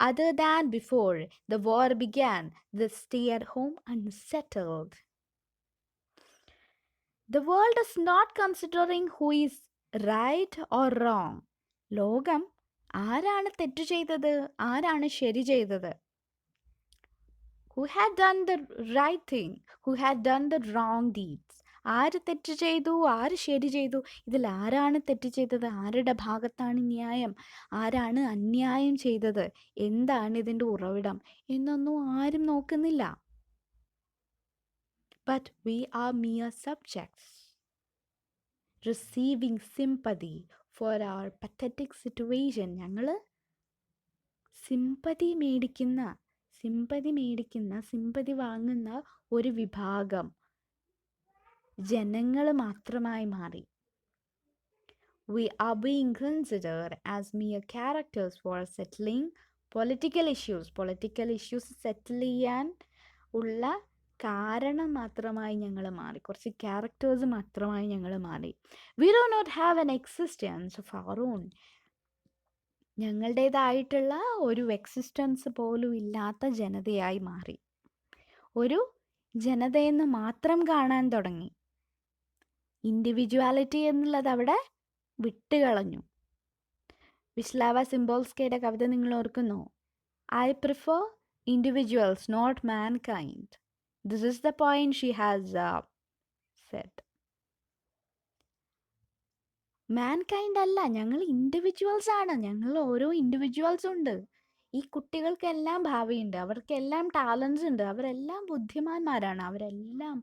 other than before the war began. They stay at home unsettled. The world is not considering who is right or wrong. ലോകം ആരാണ് തെറ്റ് ചെയ്തത്, ആരാണ് ശരി ചെയ്തത്? Who had done the right thing, who had done the wrong deeds. ആര് തെറ്റ് ചെയ്തു, ആര് ശരി ചെയ്തു, ഇതിൽ ആരാണ് തെറ്റ് ചെയ്തത്, ആരുടെ ഭാഗത്താണ് ന്യായം, ആരാണ് അന്യായം ചെയ്തത്, എന്താണ് ഇതിൻ്റെ ഉറവിടം എന്നൊന്നും ആരും നോക്കുന്നില്ല. But we are mere subjects, receiving sympathy for our pathetic situation. ഞങ്ങൾ സിമ്പതി വാങ്ങുന്ന ഒരു വിഭാഗം ജനങ്ങൾ മാത്രമായി മാറി. We are being considered as mere characters for settling political issues settle ചെയ്യാൻ ഉള്ള കാരണം മാത്രമായി ഞങ്ങൾ മാറി. കുറച്ച് ക്യാരക്ടേഴ്സ് മാത്രമായി ഞങ്ങൾ മാറി. We do not have an existence of our own. ഞങ്ങളുടേതായിട്ടുള്ള ഒരു എക്സിസ്റ്റൻസ് പോലും ഇല്ലാത്ത ജനതയായി മാറി. ഒരു ജനതയെന്ന് മാത്രം കാണാൻ തുടങ്ങി. ഇൻഡിവിജ്വാലിറ്റി എന്നുള്ളത് അവിടെ വിട്ടുകളഞ്ഞു. വിസ്ലാവ സിംബോൾസ്കയുടെ കവിത നിങ്ങൾ ഓർക്കുന്നോ? I prefer individuals, not mankind. This is the point she has said. Mankind അല്ല, ഞങ്ങൾ ഇൻഡിവിജ്വൽസ് ആണ്. ഞങ്ങൾ ഓരോ ഇൻഡിവിജ്വൽസ് ഉണ്ട്. ഈ കുട്ടികൾക്കെല്ലാം ഭാവിയുണ്ട്, അവർക്കെല്ലാം ടാലൻസ് ഉണ്ട്, അവരെല്ലാം ബുദ്ധിമാന്മാരാണ്, അവരെല്ലാം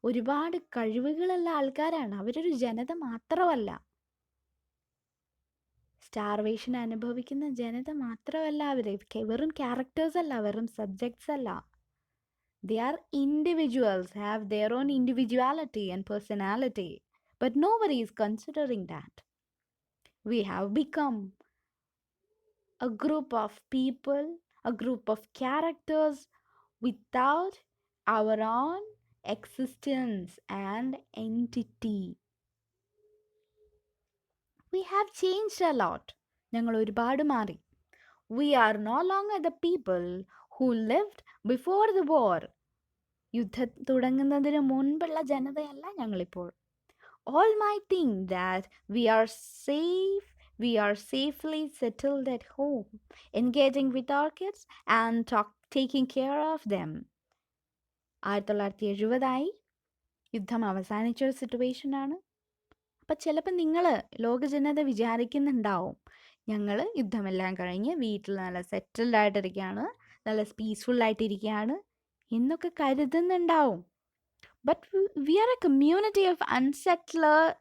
ഒരുപാട് കഴിവുകളുള്ള ആൾക്കാരാണ്. അവരൊരു ജനത മാത്രമല്ല, സ്റ്റാർവേഷൻ അനുഭവിക്കുന്ന ജനത മാത്രമല്ല. അവർ വെറും ക്യാരക്ടേഴ്സ് അല്ല, വെറും സബ്ജക്ട്സ് അല്ല. They are individuals, have their own individuality and personality, but nobody is considering that. We have become a group of people, a group of characters without our own existence and entity. We have changed a lot. ഞങ്ങൾ ഒരുപാട് മാറി. We are no longer the people who lived before the war. യുദ്ധം തുടങ്ങുന്നതിന് മുൻപുള്ള ജനതയല്ല ഞങ്ങളിപ്പോൾ. All might think that we are safely settled at home, engaging with our kids and taking care of them. 1970 യുദ്ധം അവസാനിച്ച ഒരു സിറ്റുവേഷനാണ്. അപ്പം ചിലപ്പോൾ നിങ്ങൾ ലോക ജനത വിചാരിക്കുന്നുണ്ടാവും, ഞങ്ങൾ യുദ്ധമെല്ലാം കഴിഞ്ഞ് വീട്ടിൽ നല്ല സെറ്റിൽഡ് ആയിട്ടിരിക്കുകയാണ്, നല്ല പീസ്ഫുൾ ആയിട്ടിരിക്കുകയാണ് എന്നൊക്കെ കരുതുന്നുണ്ടാവും. But we are a community of unsettled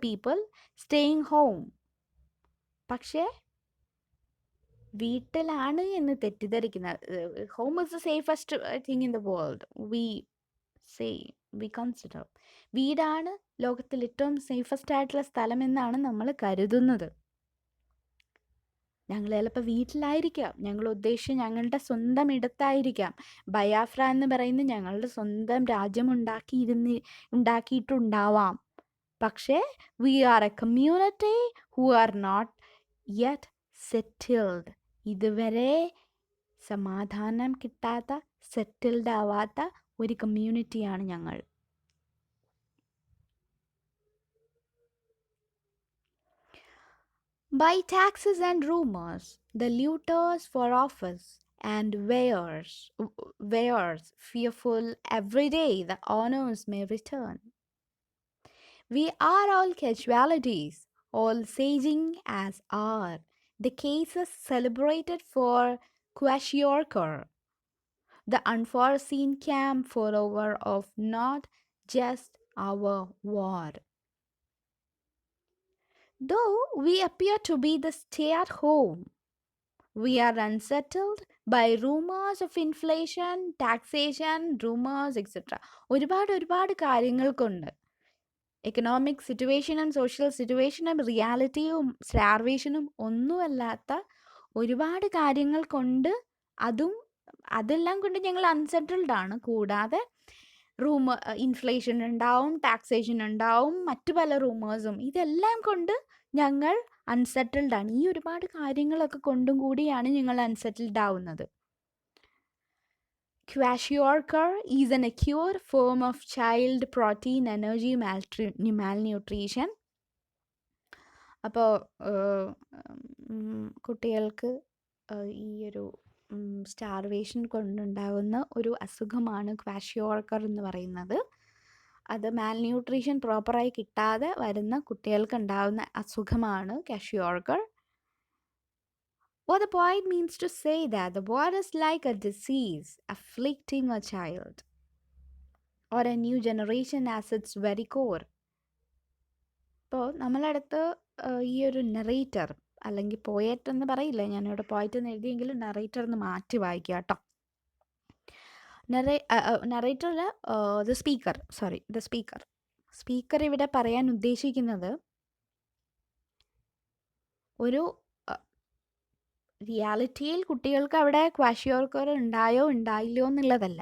people staying home. പക്ഷേ വീട്ടിലാണ് എന്ന് തെറ്റിദ്ധരിക്കുന്ന, home is the safest thing in the world. We consider വീടാണ് ലോകത്തിൽ ഏറ്റവും സേഫസ്റ്റ് ആയിട്ടുള്ള സ്ഥലം എന്നാണ് നമ്മൾ കരുതുന്നത്. ഞങ്ങൾ ചിലപ്പോൾ വീട്ടിലായിരിക്കാം, ഞങ്ങൾ ഉദ്ദേശിച്ച് ഞങ്ങളുടെ സ്വന്തം ഇടത്തായിരിക്കാം. ബയാഫ്ര എന്ന് പറയുന്നത് ഞങ്ങളുടെ സ്വന്തം രാജ്യം ഉണ്ടാക്കിയിട്ടുണ്ടാവാം. പക്ഷേ we are a community who are not yet settled. ഇതുവരെ സമാധാനം കിട്ടാത്ത, സെറ്റിൽഡ് ആവാത്ത ഒരു കമ്മ്യൂണിറ്റിയാണ് ഞങ്ങൾ. By taxes and rumors, the looters for office and weighers fearful every day the honors may return. We are all casualties, all saging as are the cases celebrated for Kwashiorkor, the unforeseen camp follower of not just our war. Though we appear to be the stay-at-home, we are unsettled by rumors of inflation, taxation, rumors, etc. ഒരുപാട് കാര്യങ്ങൾ കൊണ്ട്, economic സിറ്റുവേഷനും social സിറ്റുവേഷനും റിയാലിറ്റിയും സ്റ്റാർവേഷനും ഒന്നുമല്ലാത്ത ഒരുപാട് കാര്യങ്ങൾ കൊണ്ട്, അതെല്ലാം കൊണ്ട് ഞങ്ങൾ unsettled ആണ്. കൂടാതെ ഇൻഫ്ലേഷൻ ഉണ്ടാവും, ടാക്സേഷൻ ഉണ്ടാവും, മറ്റു പല റൂമേഴ്സും, ഇതെല്ലാം കൊണ്ട് ഞങ്ങൾ അൺസെറ്റിൽഡ് ആണ്. ഈ ഒരുപാട് കാര്യങ്ങളൊക്കെ കൊണ്ടും കൂടിയാണ് ഞങ്ങൾ അൺസെറ്റിൽഡ് ആവുന്നത്. Kwashiorkor is an acute form of child protein energy malnutrition. അപ്പോൾ കുട്ടികൾക്ക് ഈ ഒരു സ്റ്റാർവേഷൻ കൊണ്ടുണ്ടാകുന്ന ഒരു അസുഖമാണ് ക്വാഷിയോർക്കർ എന്ന് പറയുന്നത്. അത് മാൽന്യൂട്രീഷൻ പ്രോപ്പറായി കിട്ടാതെ വരുന്ന കുട്ടികൾക്ക് ഉണ്ടാകുന്ന അസുഖമാണ് kwashiorkor. What the poet means to say that the war is like a disease afflicting a child or a new generation as its very core. അപ്പോൾ നമ്മളടുത്ത് ഈ ഒരു നെറേറ്റർ അല്ലെങ്കിൽ പോയറ്റ് എന്ന് പറയില്ല, ഞാനിവിടെ പോയറ്റ് എന്ന് എഴുതിയെങ്കിലും നറേറ്റർ എന്ന് മാറ്റി വായിക്കുക കേട്ടോ. നറേറ്റർ അല്ല, ദ സ്പീക്കർ. സ്പീക്കർ ഇവിടെ പറയാൻ ഉദ്ദേശിക്കുന്നത് ഒരു റിയാലിറ്റിയിൽ കുട്ടികൾക്ക് അവിടെ ക്വാഷിയോർക്കർ ഉണ്ടായോ ഉണ്ടായില്ലയോ എന്നുള്ളതല്ല.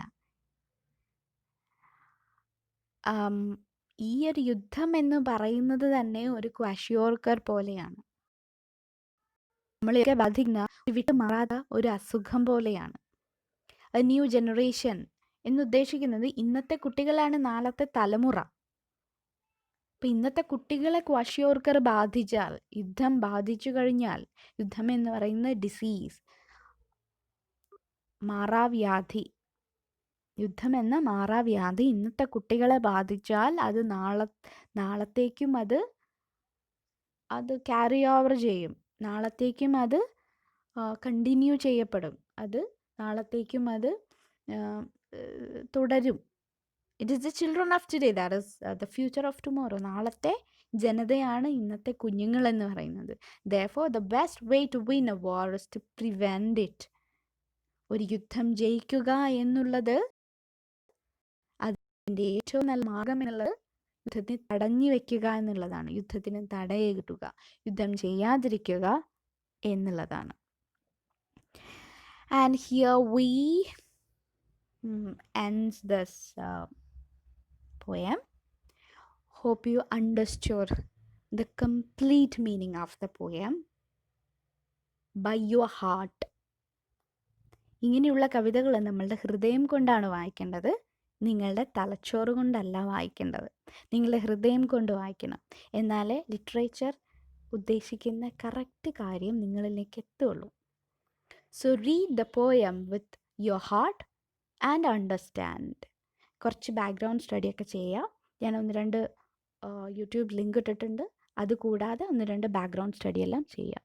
ഈ ഒരു യുദ്ധം എന്ന് പറയുന്നത് തന്നെ ഒരു ക്വാഷിയോർക്കർ പോലെയാണ്. നമ്മളെയൊക്കെ ബാധിക്കുന്ന വിട്ട് മാറാത്ത ഒരു അസുഖം പോലെയാണ്. ന്യൂ ജനറേഷൻ എന്നുദ്ദേശിക്കുന്നത് ഇന്നത്തെ കുട്ടികളാണ് നാളത്തെ തലമുറ. അപ്പം ഇന്നത്തെ കുട്ടികളെ ക്വാഷിയോർക്കർ ബാധിച്ചാൽ, യുദ്ധം ബാധിച്ചു കഴിഞ്ഞാൽ, യുദ്ധം എന്ന് പറയുന്ന ഡിസീസ്, മാറാവ്യാധി, യുദ്ധം എന്ന മാറാവ്യാധി ഇന്നത്തെ കുട്ടികളെ ബാധിച്ചാൽ അത് നാളത്തേക്കും അത് ക്യാരി ഓവർ ചെയ്യും. നാളത്തേക്കും അത് കണ്ടിന്യൂ ചെയ്യപ്പെടും. അത് നാളത്തേക്കും അത് തുടരും. It is the children of today, that is the future of tomorrow. നാളത്തെ ജനതയാണ് ഇന്നത്തെ കുഞ്ഞുങ്ങൾ എന്ന് പറയുന്നത്. Therefore the best way to win a war is to prevent it. ഒരു യുദ്ധം ജയിക്കുക എന്നുള്ളത്, അതിൻ്റെ ഏറ്റവും നല്ല മാർഗം എന്നുള്ളത് യുദ്ധത്തെ തടഞ്ഞു വെക്കുക എന്നുള്ളതാണ്. യുദ്ധത്തിന് തടയിടുക, യുദ്ധം ചെയ്യാതിരിക്കുക എന്നുള്ളതാണ്. And here we ends this poem. Hope you understood the complete meaning of the poem by your heart. ഇങ്ങനെയുള്ള കവിതകൾ നമ്മളുടെ ഹൃദയം കൊണ്ടാണ് വായിക്കേണ്ടത്, നിങ്ങളുടെ തലച്ചോറ് കൊണ്ടല്ല വായിക്കേണ്ടത്. നിങ്ങളുടെ ഹൃദയം കൊണ്ട് വായിക്കണം. എന്നാലേ ലിറ്ററേച്ചർ ഉദ്ദേശിക്കുന്ന കറക്റ്റ് കാര്യം നിങ്ങളിലേക്ക് എത്തുള്ളൂ. So read the poem with your heart and understand. കുറച്ച് ബാക്ക്ഗ്രൗണ്ട് സ്റ്റഡിയൊക്കെ ചെയ്യാം. ഞാൻ 1-2 യൂട്യൂബ് ലിങ്ക് ഇട്ടിട്ടുണ്ട്. അതുകൂടാതെ 1-2 ബാക്ക്ഗ്രൗണ്ട് സ്റ്റഡിയെല്ലാം ചെയ്യാം.